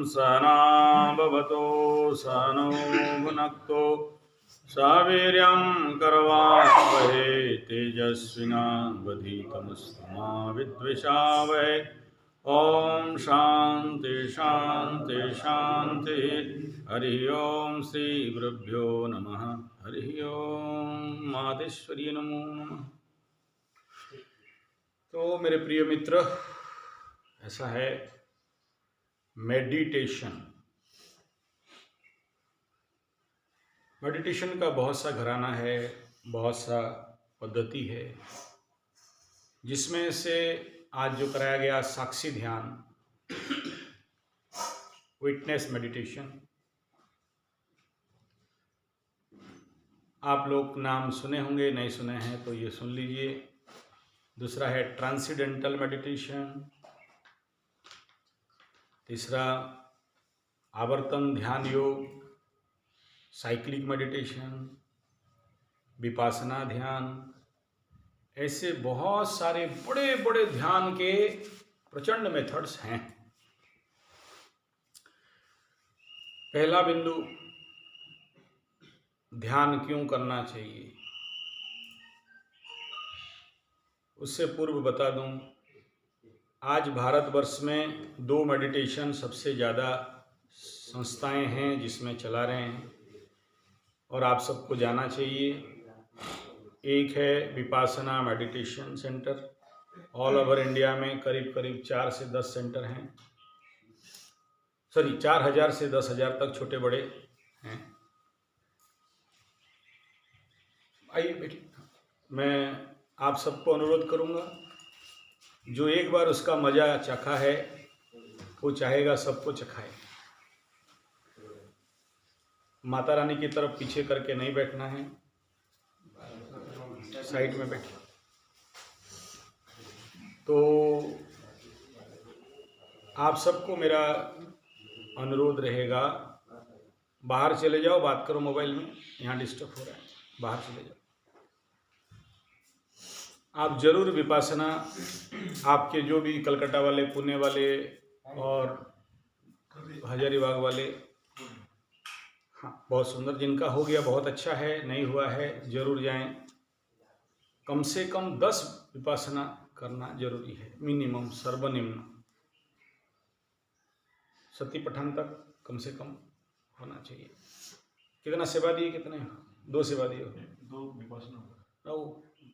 सहना भवतु सहनौ भुनक्तु सह वीर्यं करवावहै तेजस्विनावधीतमस्तु मा विद्विषावहै। ओम शांति शांति शांति। हरि ओम श्री गुरुभ्यो नमः। हरि ओम मातेश्वरी नमो नमः। तो मेरे प्रिय मित्र, ऐसा है मेडिटेशन का बहुत सा घराना है, बहुत सा पद्धति है, जिसमें से आज जो कराया गया साक्षी ध्यान, विटनेस मेडिटेशन, आप लोग नाम सुने होंगे, नहीं सुने हैं तो ये सुन लीजिए। दूसरा है ट्रांसेंडेंटल मेडिटेशन, तीसरा आवर्तन ध्यान योग, साइक्लिक मेडिटेशन, विपासना ध्यान, ऐसे बहुत सारे बड़े बड़े ध्यान के प्रचंड मेथड्स हैं। पहला बिंदु, ध्यान क्यों करना चाहिए। उससे पूर्व बता दूं, आज भारतवर्ष में 2 मेडिटेशन सबसे ज़्यादा संस्थाएं हैं जिसमें चला रहे हैं और आप सबको जाना चाहिए। एक है Vipassana meditation centre, all over India में करीब करीब 4 से 10 सेंटर हैं, 4000 से 10,000 तक छोटे बड़े हैं। आइए बेटिए, मैं आप सबको अनुरोध करूंगा, जो एक बार उसका मजा चखा है वो चाहेगा सबको चखाए। माता रानी की तरफ पीछे करके नहीं बैठना है, साइड में बैठिए। तो आप सबको मेरा अनुरोध रहेगा, बाहर चले जाओ, बात करो मोबाइल में, यहाँ डिस्टर्ब हो रहा है, बाहर चले जाओ। आप जरूर विपासना, आपके जो भी कलकत्ता वाले, पुणे वाले और हजारीबाग वाले, हाँ बहुत सुंदर, जिनका हो गया बहुत अच्छा है, नहीं हुआ है जरूर जाएं। कम से कम 10 विपासना करना जरूरी है, मिनिमम, सर्वनिम्न सती पठान तक कम से कम होना चाहिए। कितना सेवा दिए, कितने 2 सेवा दिए, 2 विपासना, वो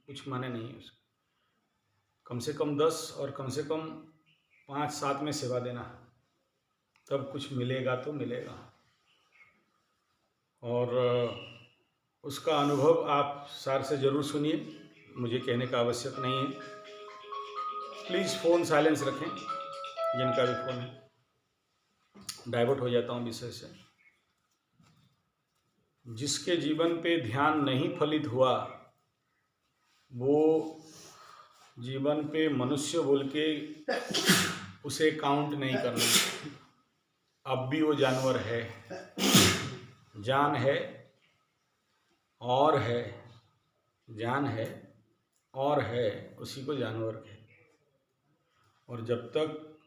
कुछ माने नहीं है उसका। कम से कम 10 और कम से कम 5-7 में सेवा देना, तब कुछ मिलेगा तो मिलेगा। और उसका अनुभव आप सार से ज़रूर सुनिए, मुझे कहने का आवश्यक नहीं है। प्लीज़ फ़ोन साइलेंस रखें, जिनका भी फ़ोन है, डाइवर्ट हो जाता हूँ विषय से। जिसके जीवन पे ध्यान नहीं फलित हुआ, वो जीवन पे मनुष्य बोल के उसे काउंट नहीं करना। अब भी वो जानवर है, जान है और है, जान है और है, उसी को जानवर कहते हैं। और जब तक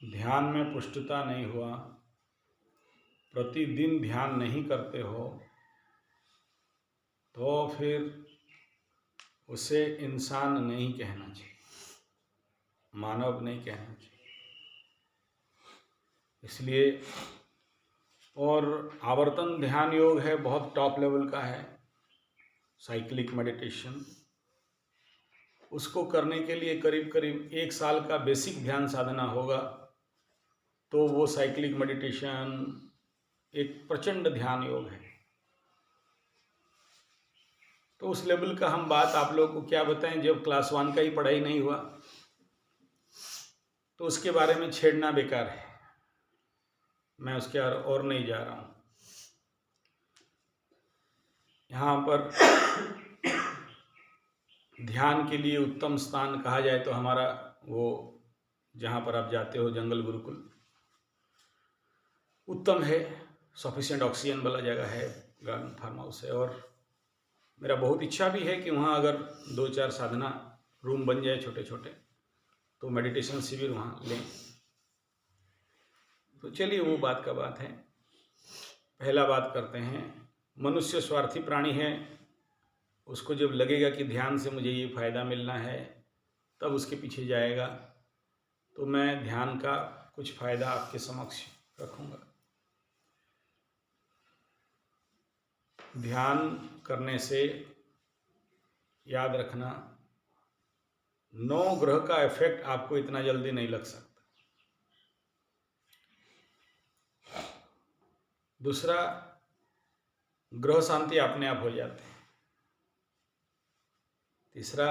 ध्यान में पुष्टता नहीं हुआ, प्रतिदिन ध्यान नहीं करते हो, तो फिर उसे इंसान नहीं कहना चाहिए, मानव नहीं कहना चाहिए। इसलिए, और आवर्तन ध्यान योग है, बहुत टॉप लेवल का है, साइक्लिक मेडिटेशन। उसको करने के लिए करीब करीब 1 साल का बेसिक ध्यान साधना होगा, तो वो साइक्लिक मेडिटेशन एक प्रचंड ध्यान योग है। तो उस लेवल का हम बात आप लोगों को क्या बताएं, जब क्लास 1 का ही पढ़ाई नहीं हुआ, तो उसके बारे में छेड़ना बेकार है। मैं उसके और नहीं जा रहा हूँ। यहाँ पर ध्यान के लिए उत्तम स्थान कहा जाए तो हमारा वो जहाँ पर आप जाते हो, जंगल गुरुकुल उत्तम है, सफिशिएंट ऑक्सीजन वाला जगह है, गार्डन फार्म हाउस है। और मेरा बहुत इच्छा भी है कि वहाँ अगर 2-4 साधना रूम बन जाए छोटे छोटे, तो मेडिटेशन शिविर वहाँ लें। तो चलिए वो बात का बात है। पहला बात करते हैं, मनुष्य स्वार्थी प्राणी है। उसको जब लगेगा कि ध्यान से मुझे ये फायदा मिलना है तब उसके पीछे जाएगा। तो मैं ध्यान का कुछ फायदा आपके समक्ष रखूंगा। ध्यान करने से याद रखना, 9 ग्रह का इफेक्ट आपको इतना जल्दी नहीं लग सकता। दूसरा, ग्रह शांति अपने आप हो जाते हैं। तीसरा,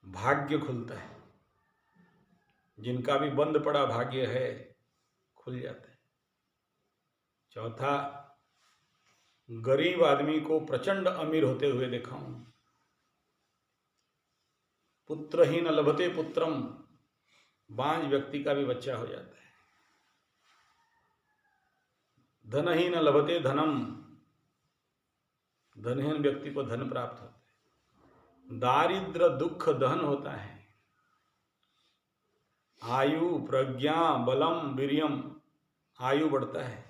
भाग्य खुलता है। जिनका भी बंद पड़ा भाग्य है खुल जाता है। चौथा, गरीब आदमी को प्रचंड अमीर होते हुए देखा हूं। पुत्रहीन लभते पुत्रम, बांझ व्यक्ति का भी बच्चा हो जाता है। धनहीन लभते धनम, धनहीन व्यक्ति को धन प्राप्त होता है। दारिद्र दुख दहन होता है। आयु प्रज्ञा बलम वीर्यम, आयु बढ़ता है,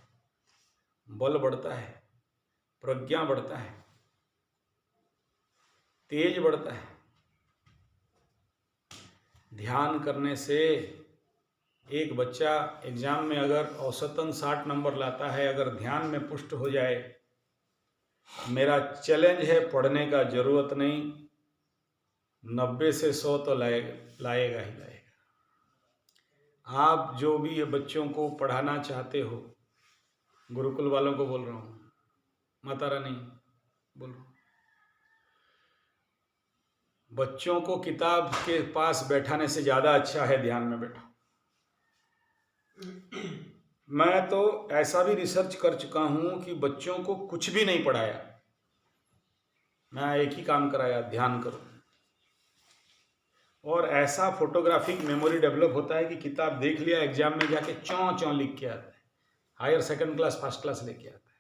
बल बढ़ता है, प्रज्ञा बढ़ता है, तेज बढ़ता है। ध्यान करने से एक बच्चा एग्जाम में अगर औसतन 60 नंबर लाता है, अगर ध्यान में पुष्ट हो जाए, मेरा चैलेंज है, पढ़ने का जरूरत नहीं, 90 से 100 तो लाएगा ही लाएगा। आप जो भी ये बच्चों को पढ़ाना चाहते हो, गुरुकुल वालों को बोल रहा हूँ, माता रानी बोल रहा हूँ, बच्चों को किताब के पास बैठाने से ज़्यादा अच्छा है ध्यान में बैठो। मैं तो ऐसा भी रिसर्च कर चुका हूँ कि बच्चों को कुछ भी नहीं पढ़ाया, मैं एक ही काम कराया, ध्यान करो। और ऐसा फोटोग्राफिक मेमोरी डेवलप होता है कि किताब देख लिया, एग्जाम में जाके चौं चौं लिख के आता है, higher second class first class लेके आता है।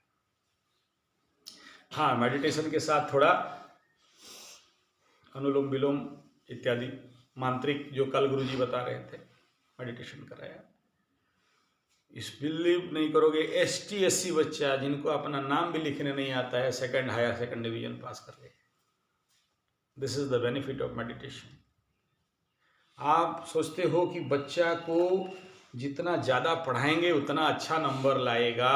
हाँ, मेडिटेशन के साथ थोड़ा अनुलोम विलोम इत्यादि मांत्रिक जो कल गुरुजी बता रहे थे, मेडिटेशन कराया। इस बिलीव नहीं करोगे, ST SC बच्चा जिनको अपना नाम भी लिखने नहीं आता है, second higher second division pass कर ले। This is the benefit of meditation. आप सोचते हो कि बच्चा को जितना ज़्यादा पढ़ाएंगे उतना अच्छा नंबर लाएगा।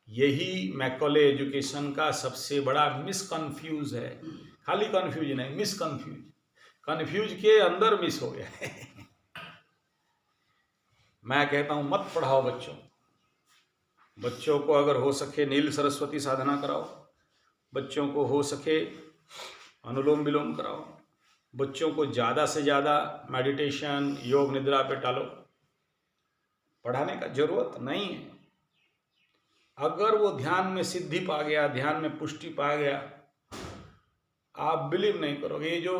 यही मैकॉले एजुकेशन का सबसे बड़ा मिसकन्फ्यूज है। खाली कन्फ्यूज नहीं, मिसकन्फ्यूज, कन्फ्यूज के अंदर मिस हो गया है। मैं कहता हूं मत पढ़ाओ बच्चों को अगर हो सके नील सरस्वती साधना कराओ, बच्चों को हो सके अनुलोम विलोम कराओ, बच्चों को ज़्यादा से ज़्यादा मेडिटेशन योग निद्रा पे टालो। पढ़ाने का जरूरत नहीं है। अगर वो ध्यान में सिद्धि पा गया, ध्यान में पुष्टि पा गया, आप बिलीव नहीं करोगे। ये जो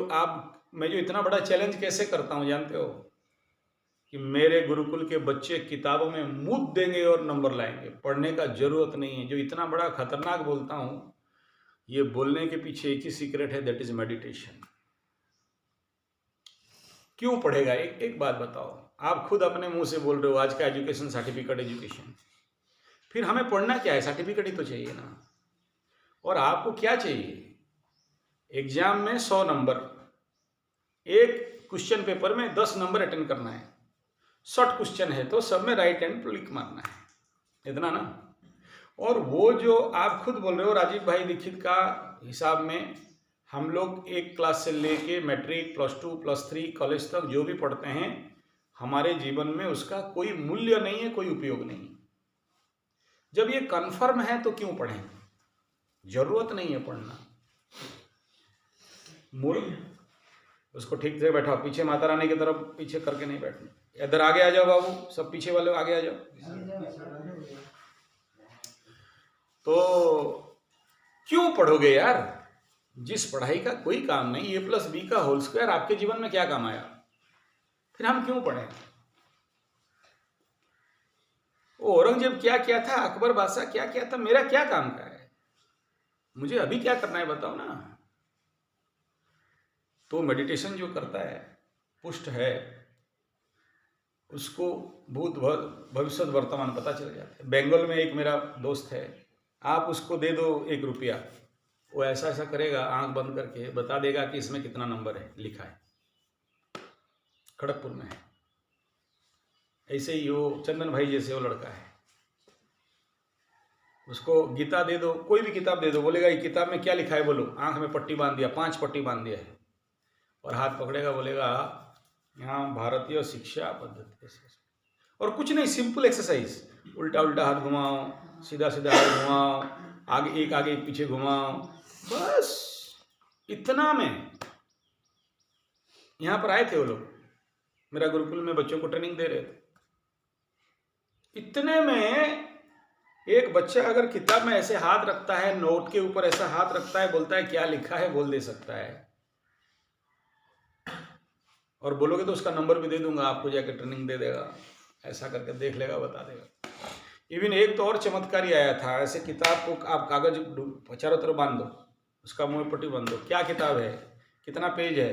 मैं जो इतना बड़ा चैलेंज कैसे करता हूँ जानते हो? कि मेरे गुरुकुल के बच्चे किताबों में मुद देंगे और नंबर लाएंगे, पढ़ने का जरूरत नहीं है। जो इतना बड़ा खतरनाक बोलता हूँ, ये बोलने के पीछे एक ही सीक्रेट है, दैट इज मेडिटेशन। क्यों पढ़ेगा? एक बात बताओ, आप खुद अपने मुंह से बोल रहे हो आज का एजुकेशन सर्टिफिकेट एजुकेशन, फिर हमें पढ़ना क्या है? सर्टिफिकेट ही तो चाहिए ना। और आपको क्या चाहिए? एग्जाम में 100 नंबर, एक क्वेश्चन पेपर में 10 नंबर अटेंड करना है, शॉर्ट क्वेश्चन है तो सब में राइट एंड क्लिक मारना है, इतना ना। और वो जो आप खुद बोल रहे हो राजीव भाई दीक्षित का हिसाब में, हम लोग एक क्लास से लेके मैट्रिक +2 +3 कॉलेज तक जो भी पढ़ते हैं, हमारे जीवन में उसका कोई मूल्य नहीं है, कोई उपयोग नहीं। जब ये कन्फर्म है तो क्यों पढ़ें? जरूरत नहीं है पढ़ना। मूर्ख उसको ठीक से बैठाओ, पीछे माता रानी की तरफ पीछे करके नहीं बैठना। इधर आगे आ जाओ बाबू, सब पीछे वाले आगे आ जाओ। तो क्यों पढ़ोगे यार? जिस पढ़ाई का कोई काम नहीं, A+B का होल स्क्वायर आपके जीवन में क्या काम आया? फिर हम क्यों पढ़ें? औरंगजेब क्या किया था, अकबर बादशाह क्या किया था, मेरा क्या काम का है? मुझे अभी क्या करना है बताओ ना। तो मेडिटेशन जो करता है, पुष्ट है, उसको भूत भविष्य वर्तमान पता चल जाता है। बंगाल में एक मेरा दोस्त है, आप उसको दे दो 1 रुपया, वो ऐसा ऐसा करेगा, आंख बंद करके बता देगा कि इसमें कितना नंबर है लिखा है। खड़गपुर में है। ऐसे ही वो चंदन भाई जैसे वो लड़का है, उसको गीता दे दो, कोई भी किताब दे दो, बोलेगा ये किताब में क्या लिखा है बोलो, आंख में पट्टी बांध दिया, 5 पट्टी बांध दिया है, और हाथ पकड़ेगा, बोलेगा यहाँ भारतीय शिक्षा पद्धति है। और कुछ नहीं, सिंपल एक्सरसाइज, उल्टा उल्टा हाथ घुमाओ, सीधा सीधा हाथ घुमाओ, आगे एक पीछे घुमाओ, बस इतना में। यहाँ पर आए थे वो लोग, मेरा गुरुकुल में बच्चों को ट्रेनिंग दे रहे थे। इतने में एक बच्चा अगर किताब में ऐसे हाथ रखता है, नोट के ऊपर ऐसा हाथ रखता है, बोलता है क्या लिखा है, बोल दे सकता है। और बोलोगे तो उसका नंबर भी दे दूंगा, आपको जाकर ट्रेनिंग दे देगा, ऐसा करके देख लेगा, बता देगा। इवन एक तो और चमत्कारी आया था, ऐसे किताब को आप कागज चारों तरफ बांध दो, उसका मुंह पट्टी बांध दो, क्या किताब है, कितना पेज है,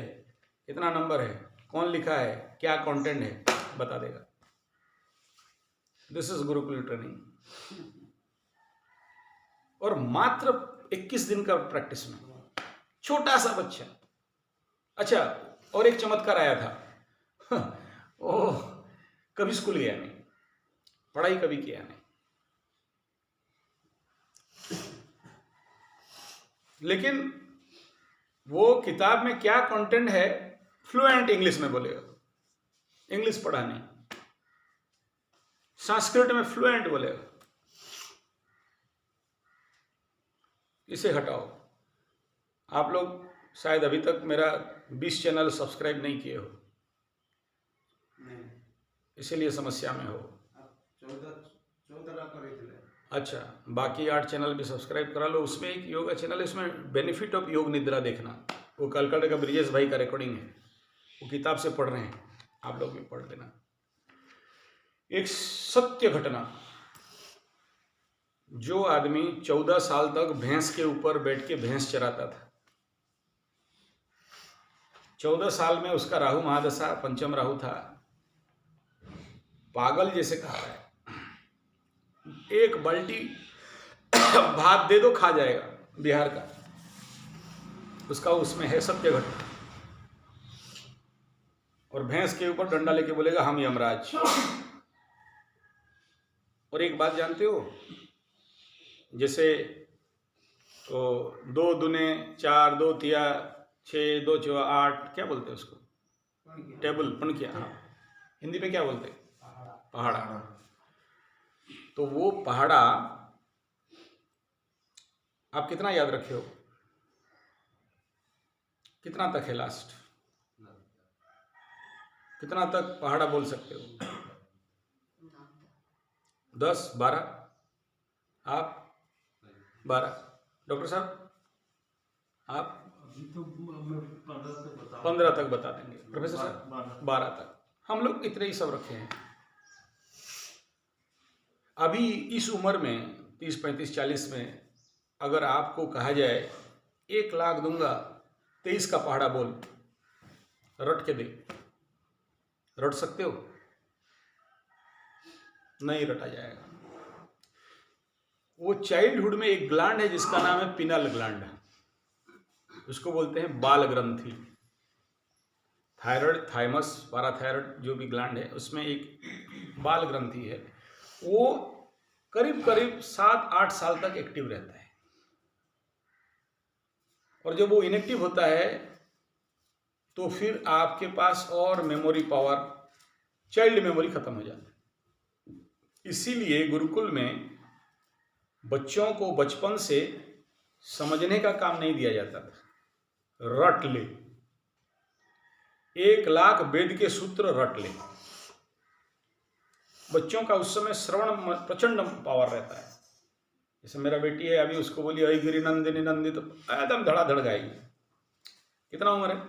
कितना नंबर है, कौन लिखा है, क्या कंटेंट है, बता देगा। This is Gurukul training. और मात्र 21 दिन का प्रैक्टिस में, छोटा सा बच्चा। अच्छा, और एक चमत्कार आया था, वो कभी स्कूल गया नहीं, पढ़ाई कभी किया नहीं, लेकिन वो किताब में क्या कंटेंट है फ्लुएंट इंग्लिश में बोलेगा। इंग्लिश पढ़ा नहीं, संस्कृत में फ्लुएंट बोलेगा। इसे हटाओ। आप लोग शायद अभी तक मेरा 20 चैनल सब्सक्राइब नहीं किए हो, इसीलिए समस्या में हो। 14 करे थे। अच्छा, बाकी 8 चैनल भी सब्सक्राइब करा लो। उसमें एक योगा चैनल है, उसमें बेनिफिट ऑफ योग निद्रा देखना, वो कलकत्ता का ब्रिजेश भाई का रिकॉर्डिंग है, वो किताब से पढ़ रहे हैं, आप लोग भी पढ़ लेना। एक सत्य घटना, जो आदमी 14 साल तक भैंस के ऊपर बैठ के भैंस चराता था, 14 साल में उसका राहु महादशा, पंचम राहु था, पागल जैसे खा रहा है, एक बाल्टी भात दे दो खा जाएगा, बिहार का, उसका उसमें है सत्य घटना। और भैंस के ऊपर डंडा लेके बोलेगा हम यमराज। और एक बात जानते हो, जैसे तो 2 दूने 4, 2 तिया 6, 2 चौवा 8, क्या बोलते हैं उसको, टेबल, पणकिया, हाँ, हिंदी में क्या बोलते हैं, पहाड़ा। तो वो पहाड़ा आप कितना याद रखे हो, कितना तक है लास्ट, कितना तक पहाड़ा बोल सकते हो, 10, 12, आप 12, डॉक्टर साहब आप 15 तक बता देंगे, प्रोफेसर साहब 12 तक, हम लोग इतने ही सब रखे हैं। अभी इस उम्र में 30, 35, 40 में अगर आपको कहा जाए 1 लाख दूंगा, 23 का पहाड़ा बोल, रट के दे, रट सकते हो? नहीं रटा जाएगा। वो चाइल्डहुड में एक ग्लैंड है जिसका नाम है पिनल ग्लैंड, उसको बोलते हैं बाल ग्रंथि। थायराइड, थाइमस, पाराथायराइड जो भी ग्लैंड है, उसमें एक बाल ग्रंथि है, वो करीब करीब 7-8 साल तक एक्टिव रहता है। और जब वो इनएक्टिव होता है तो फिर आपके पास और मेमोरी पावर, चाइल्ड मेमोरी खत्म हो जाती है। इसीलिए गुरुकुल में बच्चों को बचपन से समझने का काम नहीं दिया जाता था, रट ले, 1 लाख वेद के सूत्र रट ले। बच्चों का उस समय श्रवण प्रचंड पावर रहता है। जैसे मेरा बेटी है, अभी उसको बोलिए अय गिरि नंदिनी नंदित, तो एकदम धड़ाधड़ गाएगी। कितना उम्र है,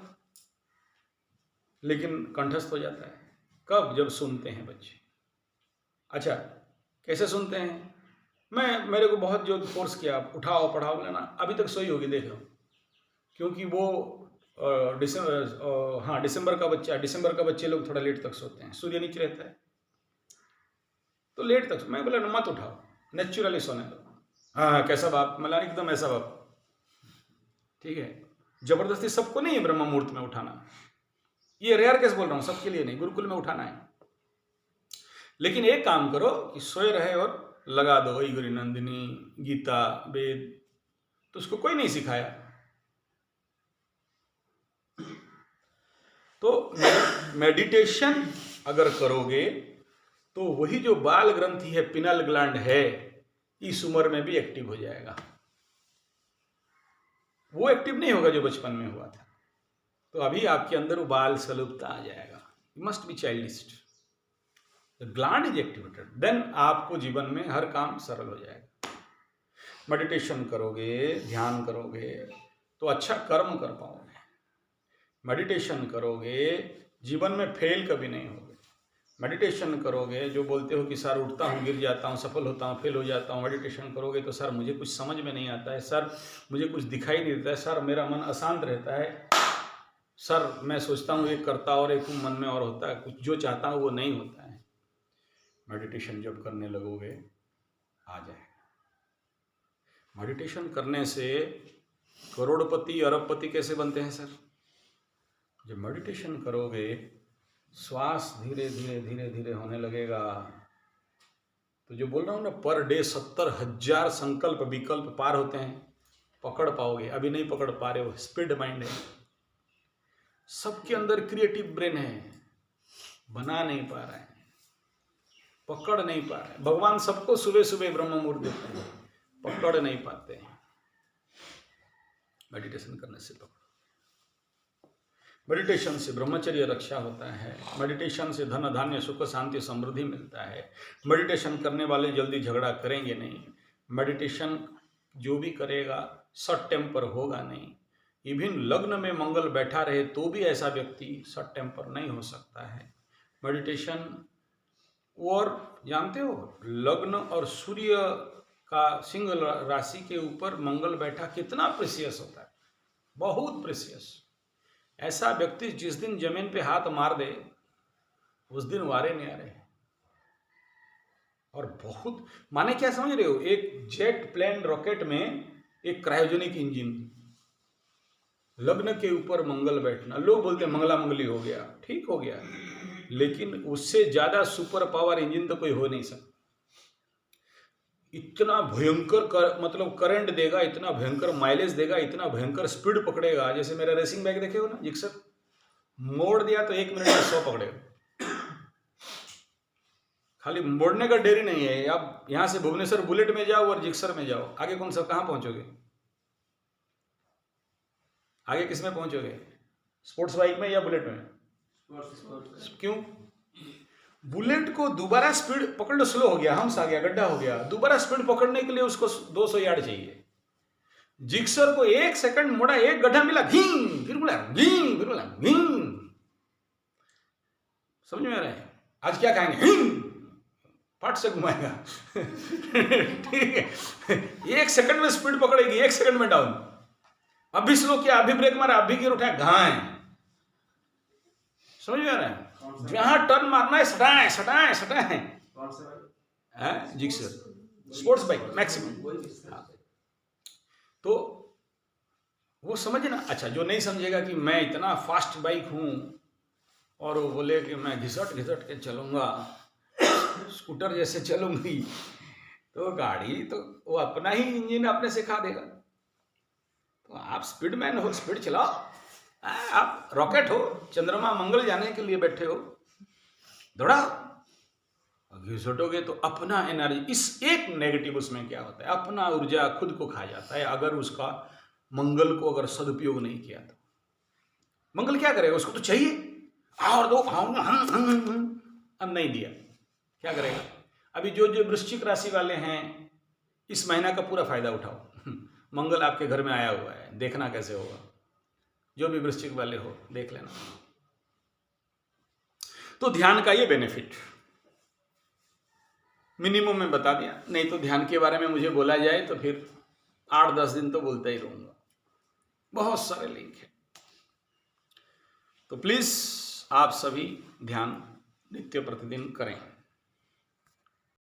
लेकिन कंठस्थ हो जाता है। कब? जब सुनते हैं बच्चे। अच्छा, कैसे सुनते हैं? मेरे को बहुत जो फोर्स किया, उठाओ पढ़ाओ लेना, अभी तक सोई होगी, देख लो, क्योंकि वो और दिसंबर का बच्चे लोग थोड़ा लेट तक सोते हैं, सूर्य नीचे रहता है तो लेट तक। मैं बोला मत उठाओ, नेचुरली सोने दो। हाँ कैसा बाप, मतलब एकदम ऐसा बाप, ठीक है। जबरदस्ती सबको नहीं है ब्रह्म मुहूर्त में उठाना, ये रेयर केस बोल रहा हूँ, सबके लिए नहीं, गुरुकुल में उठाना है। लेकिन एक काम करो कि सोए रहे और लगा दो वही गुरु नंदिनी, गीता, वेद, तो उसको कोई नहीं सिखाया। तो मेडिटेशन अगर करोगे तो वही जो बाल ग्रंथि है, पिनल ग्लैंड है, इस उम्र में भी एक्टिव हो जाएगा। वो एक्टिव नहीं होगा जो बचपन में हुआ था। तो अभी आपके अंदर वो बाल स्वरूपता आ जाएगा। You must be childish, the gland is activated, then आपको जीवन में हर काम सरल हो जाएगा। मेडिटेशन करोगे, ध्यान करोगे तो अच्छा कर्म कर पाओगे। मेडिटेशन करोगे जीवन में फेल कभी नहीं होगे। मेडिटेशन करोगे, जो बोलते हो कि सर उठता हूँ गिर जाता हूँ, सफल होता हूँ फेल हो जाता हूँ, मेडिटेशन करोगे तो सर मुझे कुछ समझ में नहीं आता है, सर मुझे कुछ दिखाई नहीं देता है, सर मेरा मन अशांत रहता है, सर मैं सोचता हूँ एक करता और एक मन में और होता है, कुछ जो चाहता हूँ वो नहीं होता है। मेडिटेशन जब करने लगोगे आ जाएगा। मेडिटेशन करने से करोड़पति अरबपति कैसे बनते हैं सर? जब मेडिटेशन करोगे श्वास धीरे धीरे धीरे धीरे होने लगेगा। तो जो बोल रहा हूँ ना, पर डे 70,000 संकल्प विकल्प पार होते हैं, पकड़ पाओगे। अभी नहीं पकड़ पा रहे हो, स्पीड माइंड है, सबके अंदर क्रिएटिव ब्रेन है, बना नहीं पा रहे हैं, पकड़ नहीं पा रहे हैं। भगवान सबको सुबह सुबह ब्रह्म मुहूर्त देते हैं, पकड़ नहीं पाते हैं। मेडिटेशन करने से पकड़। मेडिटेशन से ब्रह्मचर्य रक्षा होता है, मेडिटेशन से धन धान्य सुख शांति समृद्धि मिलता है। मेडिटेशन करने वाले जल्दी झगड़ा करेंगे नहीं, मेडिटेशन जो भी करेगा शॉर्ट टेम्पर होगा नहीं। इवन लग्न में मंगल बैठा रहे तो भी ऐसा व्यक्ति शॉर्ट टेम्पर नहीं हो सकता है। मेडिटेशन, और जानते हो लग्न और सूर्य का सिंह राशि के ऊपर मंगल बैठा कितना प्रेसियस होता है, बहुत प्रेसियस। ऐसा व्यक्ति जिस दिन जमीन पे हाथ मार दे उस दिन वारे नहीं आ रहे। और बहुत माने क्या समझ रहे हो, एक जेट प्लेन रॉकेट में एक क्रायोजेनिक इंजन, लग्न के ऊपर मंगल बैठना। लोग बोलते हैं मंगला मंगली हो गया, ठीक हो गया, लेकिन उससे ज्यादा सुपर पावर इंजन तो कोई हो नहीं सकता। इतना भयंकर मतलब करंट देगा, इतना भयंकर माइलेज देगा, इतना भयंकर स्पीड पकड़ेगा। जैसे मेरा रेसिंग बाइक देखे हो ना, जिक्सर, मोड़ दिया तो 1 मिनट में 100 पकड़ेगा। खाली मोड़ने का देरी नहीं है। आप यहां से भुवनेश्वर बुलेट में जाओ और जिक्सर में जाओ, आगे कौन सा, कहां पहुंचोगे? आगे किस में पहुंचोगे, स्पोर्ट्स बाइक में या बुलेट में? क्यों? बुलेट को दोबारा स्पीड पकड़ लो, स्लो हो गया, हम्स आ गया, गड्ढा हो गया, दोबारा स्पीड पकड़ने के लिए उसको 200 यार्ड चाहिए। जिक्सर को 1 सेकंड मोड़ा, एक गड्ढा मिला, घीं, फिर बोला घीं, फिर बोला घीं। समझ में आ रहा है? आज क्या खाएंगे? घीं, पट से घुमाएगा। ठीक है, 1 सेकंड में स्पीड पकड़ेगी, 1 सेकंड में डाउन। अभी स्लो किया, अभी ब्रेक मारा, अभी गिर उठाया, घाए। समझ में आ रहा है? जहां टर्न मारना है सटाएं सटाएं सटाएं। कौन सा है? Gixxer sports bike maximum. तो वो समझे ना। अच्छा, जो नहीं समझेगा कि मैं इतना फास्ट बाइक हूं और वो बोले कि मैं घिसट घिसट के चलूंगा, स्कूटर जैसे चलूंगी, तो गाड़ी तो वो अपना ही इंजन अपने सिखा देगा। तो आप स्पीड मैन हो, स्पीड चलाओ। आप रॉकेट हो, चंद्रमा मंगल जाने के लिए बैठे हो, दौड़ाओ। घिसटोगे तो अपना एनर्जी, इस एक नेगेटिव उसमें क्या होता है, अपना ऊर्जा खुद को खा जाता है। अगर उसका मंगल को अगर सदुपयोग नहीं किया तो मंगल क्या करेगा? उसको तो चाहिए और दो, अब नहीं दिया क्या करेगा? अभी जो वृश्चिक राशि वाले हैं, इस महीना का पूरा फायदा उठाओ। मंगल आपके घर में आया हुआ है, देखना कैसे होगा। जो भी वृश्चिक वाले हो देख लेना। तो ध्यान का ये बेनिफिट मिनिमम में बता दिया, नहीं तो ध्यान के बारे में मुझे बोला जाए तो फिर 8-10 दिन तो बोलता ही रहूंगा। बहुत सारे लिंक है। तो प्लीज़ आप सभी ध्यान नित्य प्रतिदिन करें।